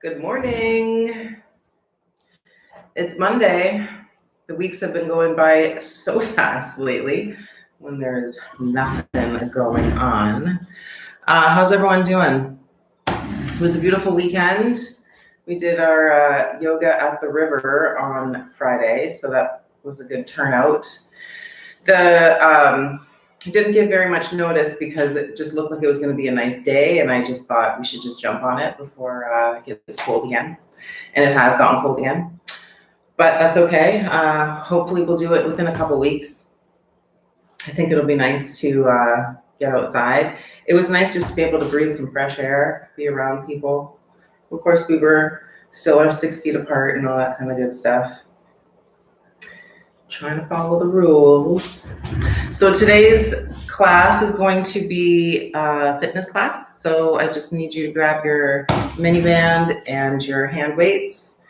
Good morning. It's Monday. The weeks have been going by so fast lately when there's nothing going on. How's everyone doing? It was a beautiful weekend. We did our yoga at the river on Friday, so that was a good turnout. It didn't give very much notice because it just looked like it was going to be a nice day, and I just thought we should just jump on it before it gets cold again. And it has gotten cold again, but that's okay. Hopefully we'll do it within a couple weeks. I think it'll be nice to get outside. It was nice just to be able to breathe some fresh air, be around people. Of course, we were still our 6 feet apart and all that kind of good stuff. Trying to follow the rules. So today's class is going to be a fitness class. So I just need you to grab your mini band and your hand weights,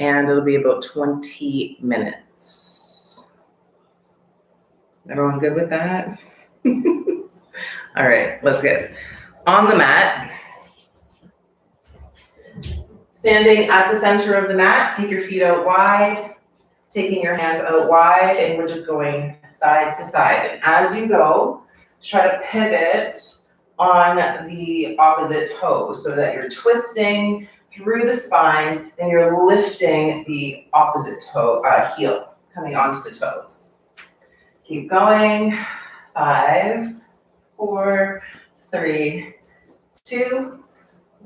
and it'll be about 20 minutes. Everyone good with that? All right, let's get on the mat. Standing at the center of the mat, take your feet out wide, taking your hands out wide, and we're just going side to side. And as you go, try to pivot on the opposite toe so that you're twisting through the spine and you're lifting the opposite toe, heel, coming onto the toes. Keep going. 5, 4, 3, 2,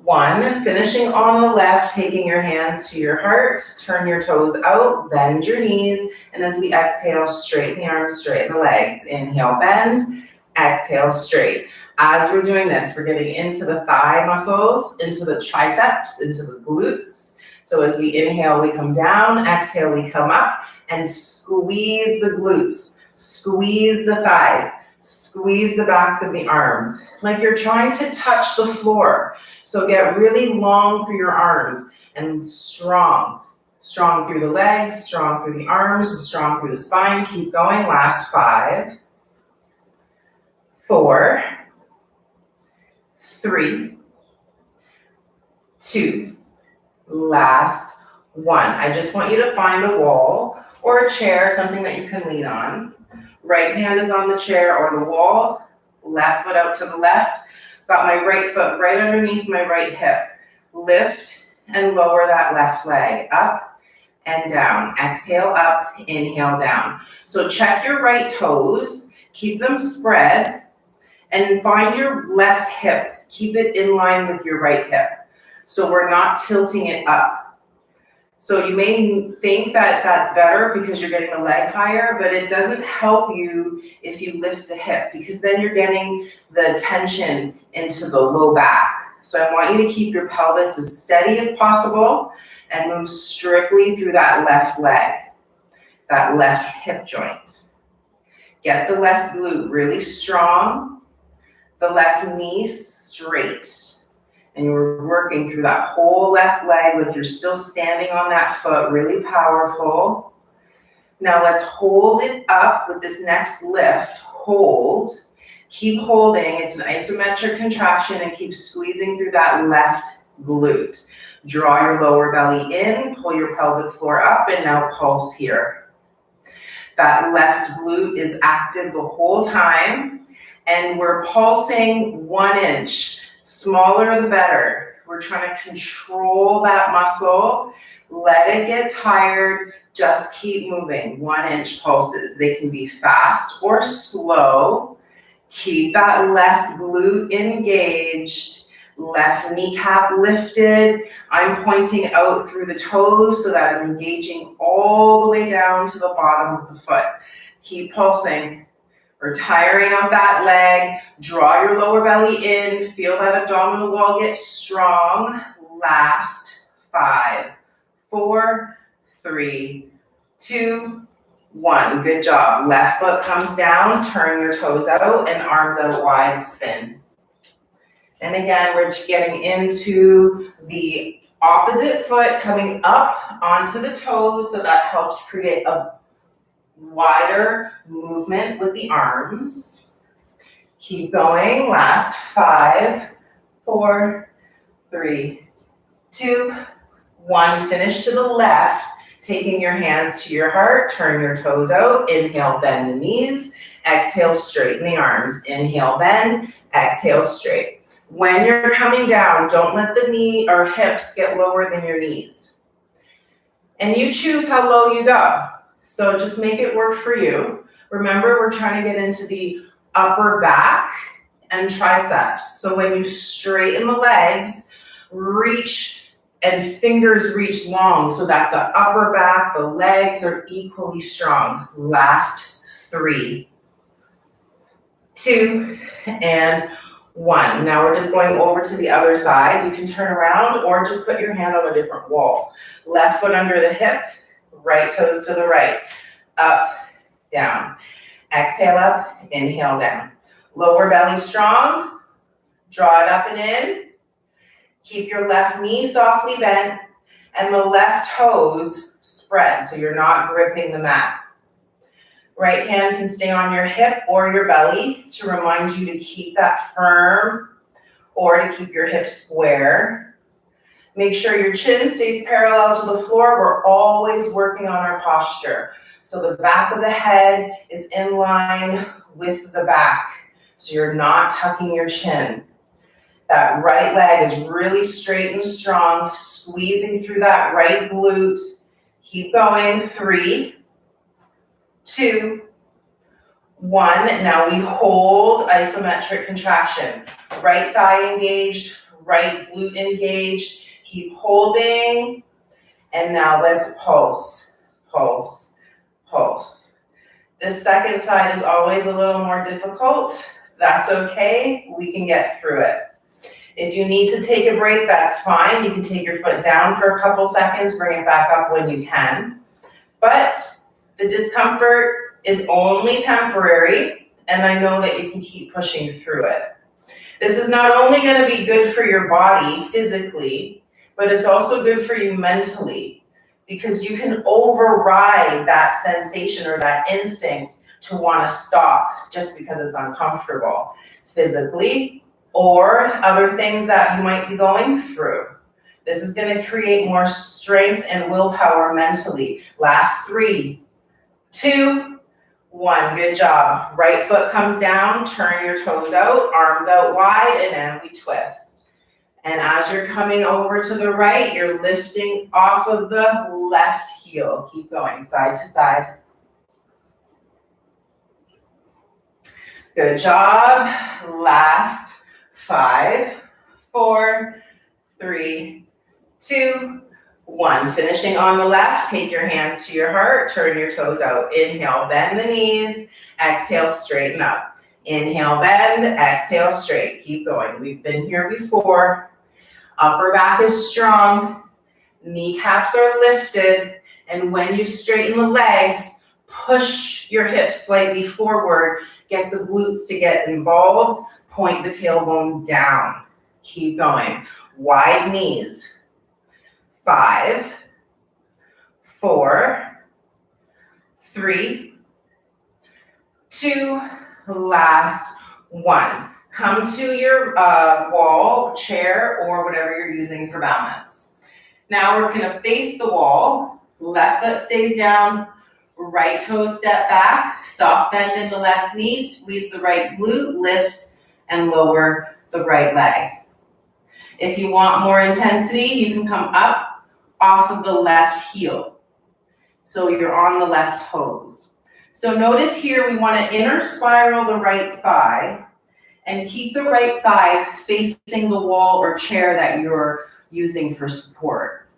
1. Finishing on the left, taking your hands to your heart, turn your toes out, bend your knees, and as we exhale, straighten the arms, straighten the legs. Inhale, bend, exhale, straight. As we're doing this, we're getting into the thigh muscles, into the triceps, into the glutes. So as we inhale, we come down, exhale, we come up, and squeeze the glutes, squeeze the thighs, squeeze the backs of the arms, like you're trying to touch the floor. So get really long through your arms and strong through the legs, strong through the arms, strong through the spine. Keep going. Last 5, 4, 3, 2, last 1. I just want you to find a wall or a chair, something that you can lean on. Right hand is on the chair or the wall, left foot out to the left. Got my right foot right underneath my right hip. Lift and lower that left leg, up and down. Exhale up, inhale down. So check your right toes, keep them spread, and find your left hip. Keep it in line with your right hip. So we're not tilting it up. So you may think that that's better because you're getting the leg higher, but it doesn't help you if you lift the hip because then you're getting the tension into the low back. So I want you to keep your pelvis as steady as possible and move strictly through that left leg, that left hip joint. Get the left glute really strong, the left knee straight. And you're working through that whole left leg like you're still standing on that foot, really powerful. Now let's hold it up with this next lift. Hold, keep holding. It's an isometric contraction and keep squeezing through that left glute. Draw your lower belly in, pull your pelvic floor up, and now pulse here. That left glute is active the whole time, and we're pulsing 1 inch. Smaller the better. We're trying to control that muscle. Let it get tired. Just keep moving. 1 inch pulses. They can be fast or slow. Keep that left glute engaged. Left kneecap lifted. I'm pointing out through the toes so that I'm engaging all the way down to the bottom of the foot. Keep pulsing. We're tiring out that leg. Draw your lower belly in. Feel that abdominal wall get strong. Last 5, 4, 3, 2, 1. Good job. Left foot comes down. Turn your toes out and arms out wide. Spin. And again, we're getting into the opposite foot coming up onto the toes, so that helps create a wider movement with the arms. Keep going. Last 5, 4, 3, 2, 1. Finish to the left, taking your hands to your heart, turn your toes out, inhale, bend the knees, exhale, straighten the arms, inhale, bend, exhale, straight. When you're coming down, don't let the knee or hips get lower than your knees. And you choose how low you go. So just make it work for you. Remember, we're trying to get into the upper back and triceps. So when you straighten the legs, reach and fingers reach long so that the upper back, the legs are equally strong. Last 3, 2, and 1. Now we're just going over to the other side. You can turn around or just put your hand on a different wall. Left foot under the hip, right toes to the right. Up, down. Exhale up, inhale down. Lower belly strong. Draw it up and in. Keep your left knee softly bent and the left toes spread so you're not gripping the mat. Right hand can stay on your hip or your belly to remind you to keep that firm or to keep your hips square. Make sure your chin stays parallel to the floor. We're always working on our posture. So the back of the head is in line with the back. So you're not tucking your chin. That right leg is really straight and strong, squeezing through that right glute. Keep going. 3, 2, 1. Now we hold isometric contraction. Right thigh engaged, right glute engaged. Keep holding. And now let's pulse, pulse, pulse. This second side is always a little more difficult. That's okay. We can get through it. If you need to take a break, that's fine. You can take your foot down for a couple seconds, bring it back up when you can. But the discomfort is only temporary, and I know that you can keep pushing through it. This is not only going to be good for your body physically, but it's also good for you mentally, because you can override that sensation or that instinct to want to stop just because it's uncomfortable physically, or other things that you might be going through. This is going to create more strength and willpower mentally. Last 3, 2, 1. Good job. Right foot comes down, turn your toes out, arms out wide, and then we twist. And as you're coming over to the right, you're lifting off of the left heel. Keep going, side to side. Good job. Last 5, 4, 3, 2, 1. Finishing on the left, take your hands to your heart, turn your toes out. Inhale, bend the knees. Exhale, straighten up. Inhale, bend. Exhale, straight. Keep going. We've been here before. Upper back is strong. Kneecaps are lifted. And when you straighten the legs, push your hips slightly forward. Get the glutes to get involved. Point the tailbone down. Keep going. Wide knees. 5, 4, 3, 2, last 1. Come to your wall, chair, or whatever you're using for balance. Now we're going to face the wall. Left foot stays down. Right toe step back. Soft bend in the left knee. Squeeze the right glute. Lift and lower the right leg. If you want more intensity, you can come up off of the left heel. So you're on the left toes. So notice here we want to inner spiral the right thigh and keep the right thigh facing the wall or chair that you're using for support.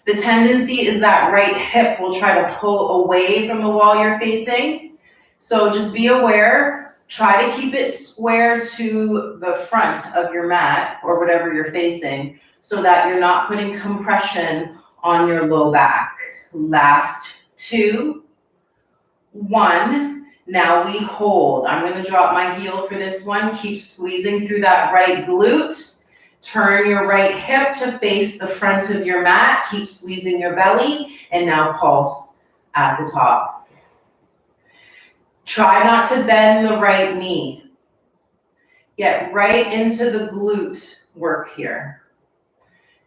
The tendency is that right hip will try to pull away from the wall you're facing. So just be aware. Try to keep it square to the front of your mat or whatever you're facing so that you're not putting compression on your low back. Last 2, 1. Now we hold. I'm going to drop my heel for this one. Keep squeezing through that right glute. Turn your right hip to face the front of your mat. Keep squeezing your belly. And now pulse at the top. Try not to bend the right knee. Get right into the glute work here.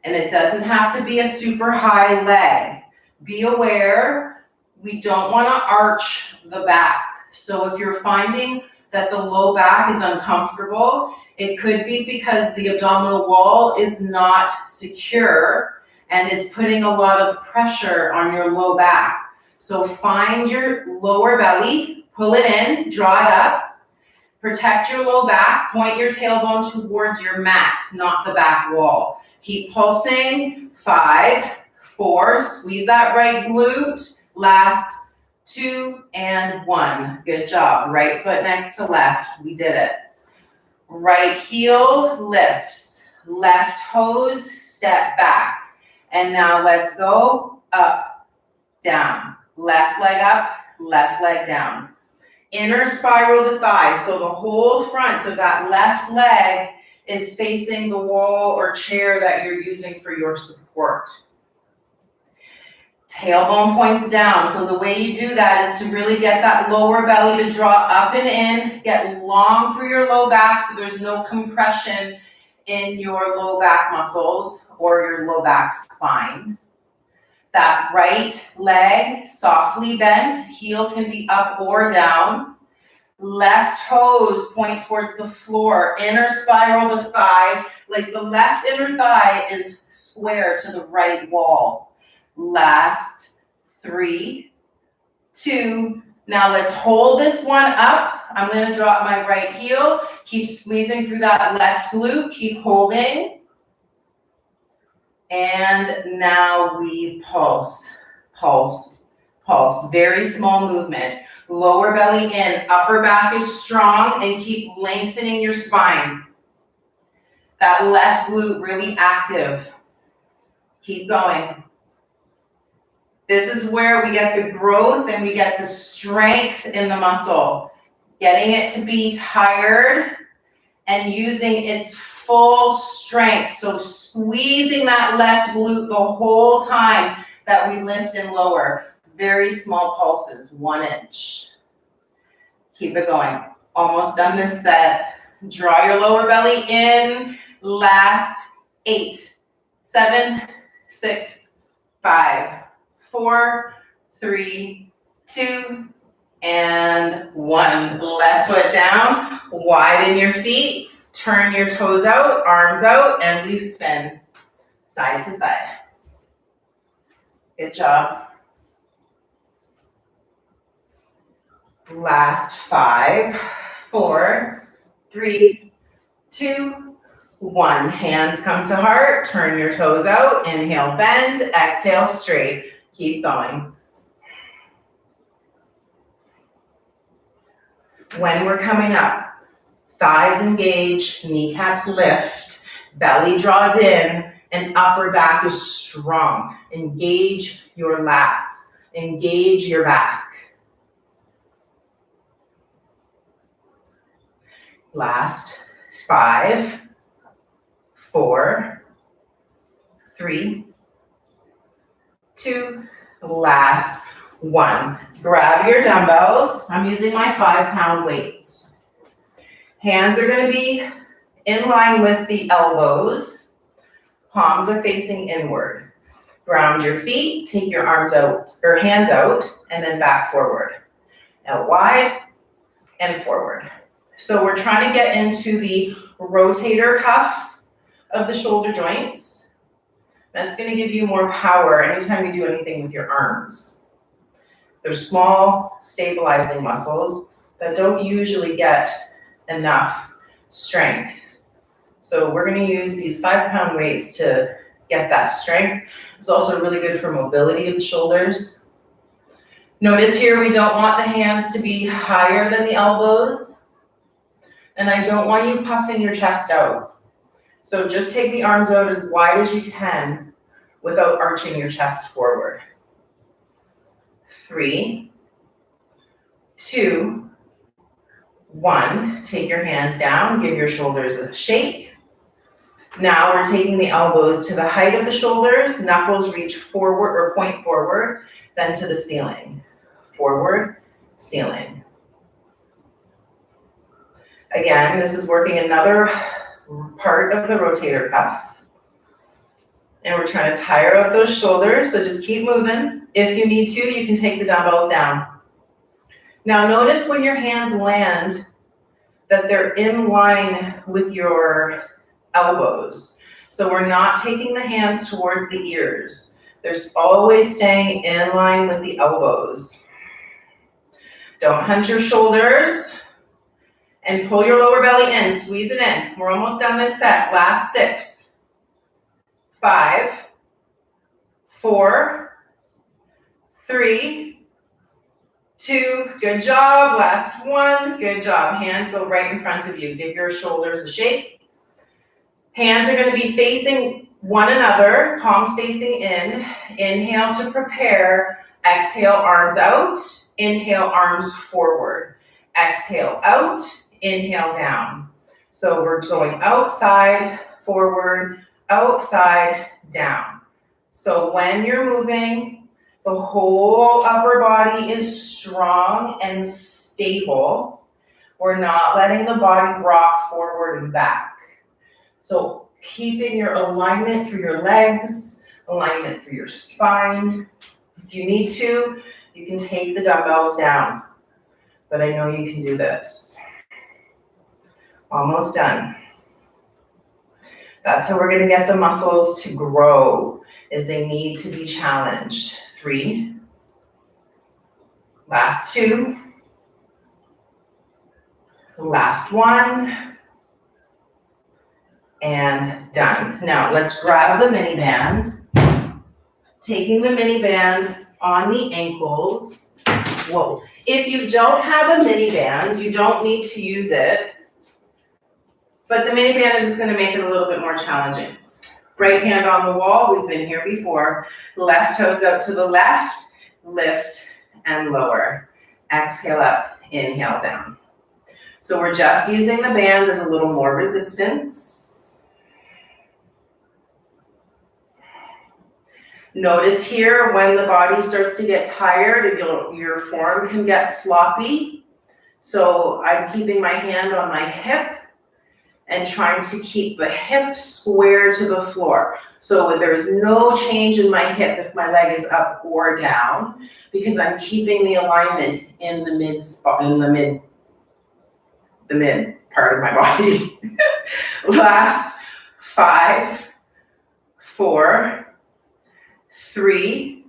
And it doesn't have to be a super high leg. Be aware, we don't want to arch the back. So if you're finding that the low back is uncomfortable, it could be because the abdominal wall is not secure and it's putting a lot of pressure on your low back. So find your lower belly, pull it in, draw it up, protect your low back, point your tailbone towards your mat, not the back wall. Keep pulsing, 5, 4, squeeze that right glute, last 2 and 1. Good job. Right foot next to left. We did it. Right heel lifts. Left toes step back. And now let's go up, down. Left leg up, left leg down. Inner spiral the thigh. So the whole front of that left leg is facing the wall or chair that you're using for your support. Tailbone points down. So the way you do that is to really get that lower belly to draw up and in, get long through your low back so there's no compression in your low back muscles or your low back spine. That right leg softly bent, heel can be up or down. Left toes point towards the floor, inner spiral the thigh, like the left inner thigh is square to the right wall. Last 3, 2, now let's hold this one up. I'm going to drop my right heel, keep squeezing through that left glute, keep holding. And now we pulse, pulse, pulse. Very small movement. Lower belly in, upper back is strong, and keep lengthening your spine. That left glute really active. Keep going. This is where we get the growth and we get the strength in the muscle. Getting it to be tired and using its full strength. So squeezing that left glute the whole time that we lift and lower. Very small pulses, 1 inch. Keep it going. Almost done this set. Draw your lower belly in. Last 8, 7, 6, 5, 4, 3, 2, and 1. Left foot down. Widen your feet. Turn your toes out, arms out, and we spin side to side. Good job. Last 5, 4, 3, 2, 1. Hands come to heart. Turn your toes out. Inhale, bend. Exhale, straight. Keep going. When we're coming up, thighs engage, kneecaps lift, belly draws in, and upper back is strong. Engage your lats. Engage your back. Last 5, 4, 3, 2, last 1. Grab your dumbbells. I'm using my 5-pound weights. Hands are going to be in line with the elbows. Palms are facing inward. Ground your feet, take your arms out, or hands out, and then back forward. Out wide and forward. So we're trying to get into the rotator cuff of the shoulder joints. That's going to give you more power anytime you do anything with your arms. They're small, stabilizing muscles that don't usually get enough strength. So we're going to use these 5-pound weights to get that strength. It's also really good for mobility of the shoulders. Notice here we don't want the hands to be higher than the elbows. And I don't want you puffing your chest out. So just take the arms out as wide as you can without arching your chest forward. 3, 2, 1. Take your hands down, give your shoulders a shake. Now we're taking the elbows to the height of the shoulders, knuckles reach forward or point forward, then to the ceiling. Forward, ceiling. Again, this is working another part of the rotator cuff. And we're trying to tire out those shoulders, so just keep moving. If you need to, you can take the dumbbells down. Now notice when your hands land that they're in line with your elbows. So we're not taking the hands towards the ears. They're always staying in line with the elbows. Don't hunch your shoulders. And pull your lower belly in, squeeze it in. We're almost done this set. Last 6, 5, 4, 3, 2, good job. Last 1, good job. Hands go right in front of you. Give your shoulders a shake. Hands are going to be facing one another, palms facing in. Inhale to prepare. Exhale, arms out. Inhale, arms forward. Exhale, out. Inhale, down. So we're going outside, forward, outside, down. So when you're moving, the whole upper body is strong and stable. We're not letting the body rock forward and back. So keeping your alignment through your legs, alignment through your spine. If you need to, you can take the dumbbells down. But I know you can do this. Almost done. That's how we're going to get the muscles to grow, is they need to be challenged. 3. Last 2. Last 1. And done. Now let's grab the mini band. Taking the mini band on the ankles. Whoa. If you don't have a mini band, you don't need to use it. But the mini band is just going to make it a little bit more challenging. Right hand on the wall, we've been here before. Left toes out to the left, lift and lower. Exhale up, inhale down. So we're just using the band as a little more resistance. Notice here when the body starts to get tired, your form can get sloppy. So I'm keeping my hand on my hip and trying to keep the hip square to the floor. So there's no change in my hip if my leg is up or down, because I'm keeping the alignment in the mid part of my body. Last 5, 4, 3,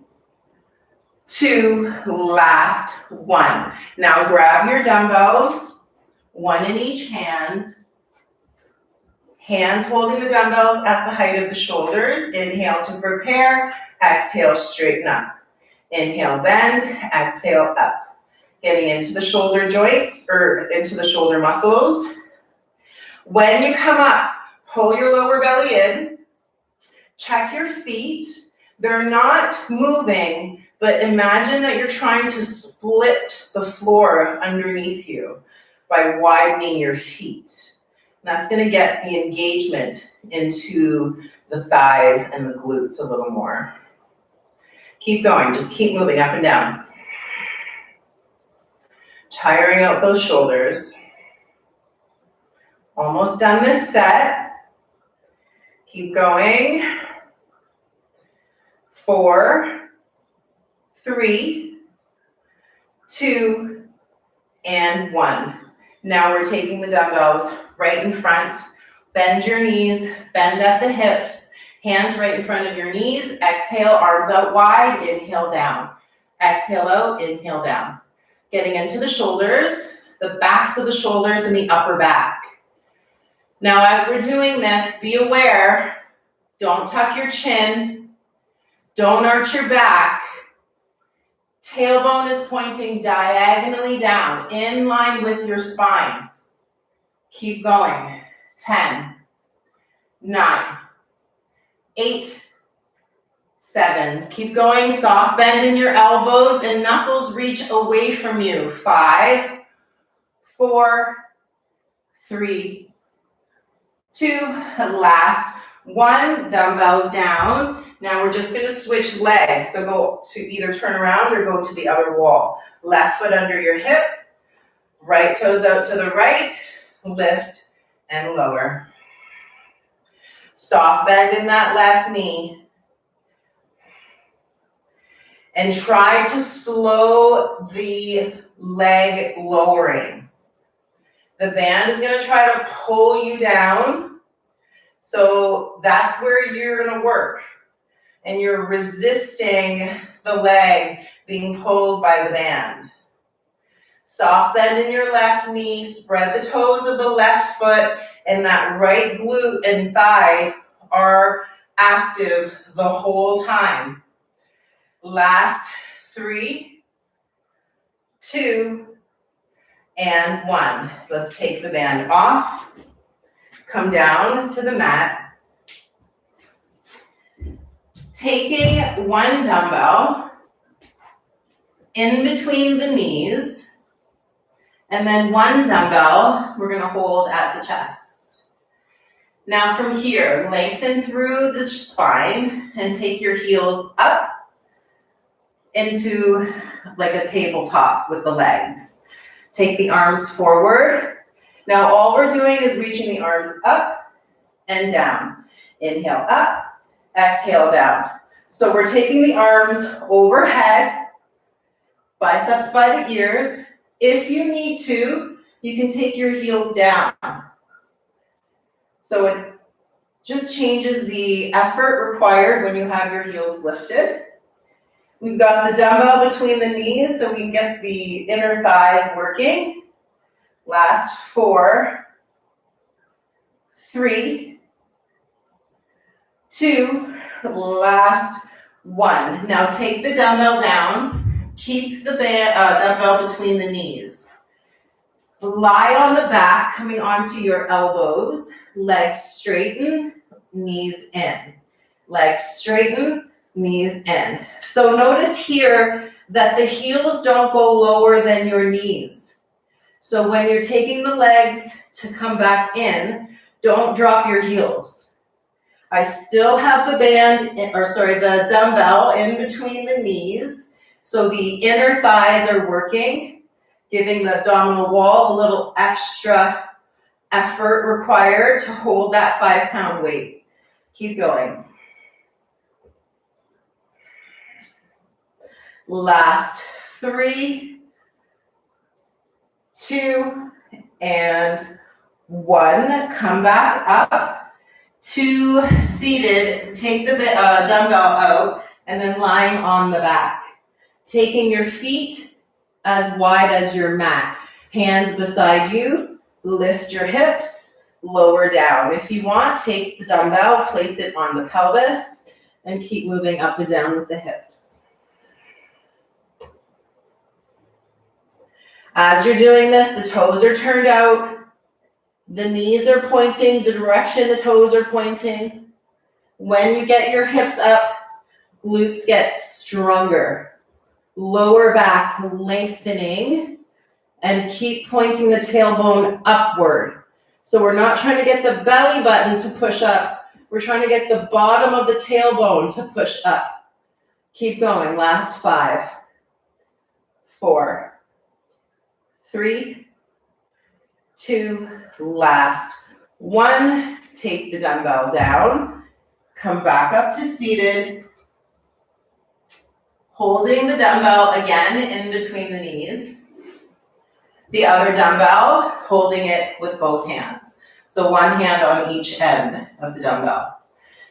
2, last 1. Now grab your dumbbells, 1 in each hand. Hands holding the dumbbells at the height of the shoulders. Inhale to prepare. Exhale, straighten up. Inhale, bend. Exhale, up. Getting into the shoulder joints, or into the shoulder muscles. When you come up, pull your lower belly in. Check your feet. They're not moving, but imagine that you're trying to split the floor underneath you by widening your feet. That's going to get the engagement into the thighs and the glutes a little more. Keep going, just keep moving up and down. Tiring out those shoulders. Almost done this set. Keep going. 4, 3, 2, and 1. Now we're taking the dumbbells right in front. Bend your knees, bend at the hips. Hands right in front of your knees. Exhale, arms out wide. Inhale down. Exhale out, inhale down. Getting into the shoulders, the backs of the shoulders and the upper back. Now as we're doing this, be aware, don't tuck your chin. Don't arch your back. Tailbone is pointing diagonally down, in line with your spine. Keep going. 10, 9, 8, 7. Keep going. Soft bend in your elbows and knuckles reach away from you. 5, 4, 3, 2. Last 1. Dumbbells down. Now we're just going to switch legs. So go to either turn around or go to the other wall. Left foot under your hip. Right toes out to the right. Lift and lower. Soft bend in that left knee. And try to slow the leg lowering. The band is gonna try to pull you down. So that's where you're gonna work. And you're resisting the leg being pulled by the band. Soft bend in your left knee, spread the toes of the left foot, and that right glute and thigh are active the whole time. Last 3, 2, and 1. Let's take the band off. Come down to the mat. Taking one dumbbell in between the knees, and then one dumbbell we're gonna hold at the chest. Now from here, lengthen through the spine and take your heels up into like a tabletop with the legs. Take the arms forward. Now all we're doing is reaching the arms up and down. Inhale up, exhale down. So we're taking the arms overhead, biceps by the ears. If you need to, you can take your heels down. So it just changes the effort required when you have your heels lifted. We've got the dumbbell between the knees so we can get the inner thighs working. Last 4, 3, 2, last 1. Now take the dumbbell down. Keep the dumbbell between the knees. Lie on the back, coming onto your elbows. Legs straighten, knees in. Legs straighten, knees in. So notice here that the heels don't go lower than your knees. So when you're taking the legs to come back in, don't drop your heels. I still have the the dumbbell in between the knees. So the inner thighs are working, giving the abdominal wall a little extra effort required to hold that 5-pound weight. Keep going. Last 3, 2, and 1. Come back up to seated. Take the dumbbell out and then lying on the back. Taking your feet as wide as your mat. Hands beside you. Lift your hips. Lower down. If you want, take the dumbbell, place it on the pelvis, and keep moving up and down with the hips. As you're doing this, the toes are turned out, the knees are pointing the direction the toes are pointing. When you get your hips up, glutes get stronger. Lower back lengthening, and keep pointing the tailbone upward. So we're not trying to get the belly button to push up, we're trying to get the bottom of the tailbone to push up. Keep going, last 5, 4, 3, 2, last 1. Take the dumbbell down, come back up to seated, holding the dumbbell again in between the knees. The other dumbbell, holding it with both hands. So one hand on each end of the dumbbell.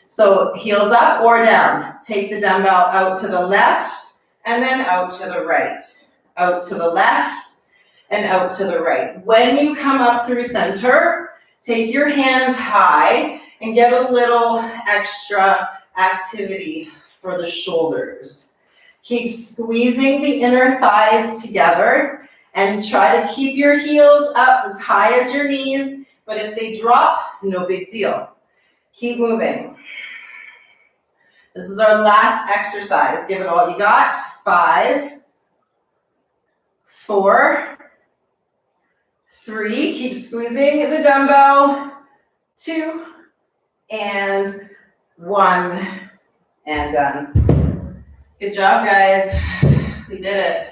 So heels up or down. Take the dumbbell out to the left and then out to the right. Out to the left and out to the right. When you come up through center, take your hands high and get a little extra activity for the shoulders. Keep squeezing the inner thighs together and try to keep your heels up as high as your knees, but if they drop, no big deal. Keep moving. This is our last exercise. Give it all you got. 5, 4, 3, keep squeezing the dumbbell, 2, and 1, and done. Good job, guys. We did it.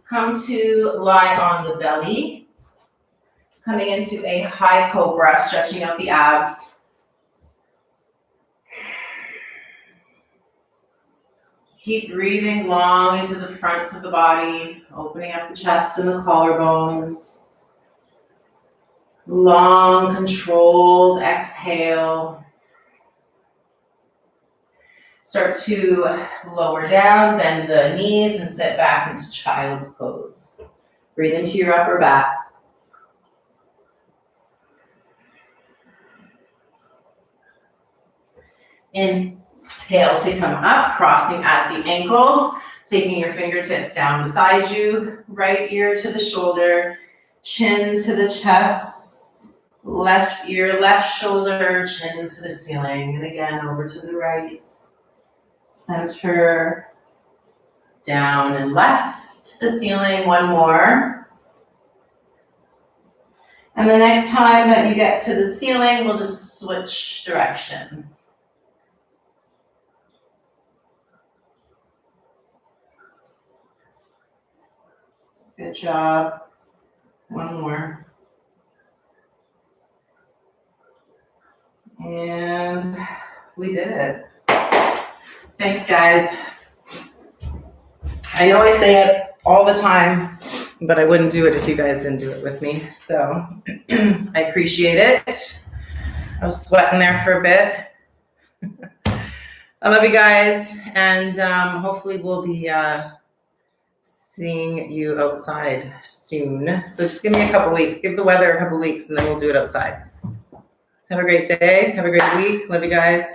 Come to lie on the belly, coming into a high cobra, stretching out the abs. Keep breathing long into the front of the body, opening up the chest and the collarbones. Long, controlled exhale. Start to lower down, bend the knees, and sit back into child's pose. Breathe into your upper back. Inhale to come up, crossing at the ankles, taking your fingertips down beside you, right ear to the shoulder, chin to the chest, left ear, left shoulder, chin to the ceiling, and again over to the right, center, down and left to the ceiling, one more. And the next time that you get to the ceiling, we'll just switch direction. Good job. One more. And we did it. Thanks, guys. I know I say it all the time, but I wouldn't do it if you guys didn't do it with me. So I appreciate it. I was sweating there for a bit. I love you guys, and hopefully we'll be seeing you outside soon. So just give me a couple weeks. Give the weather a couple weeks, and then we'll do it outside. Have a great day. Have a great week. Love you guys.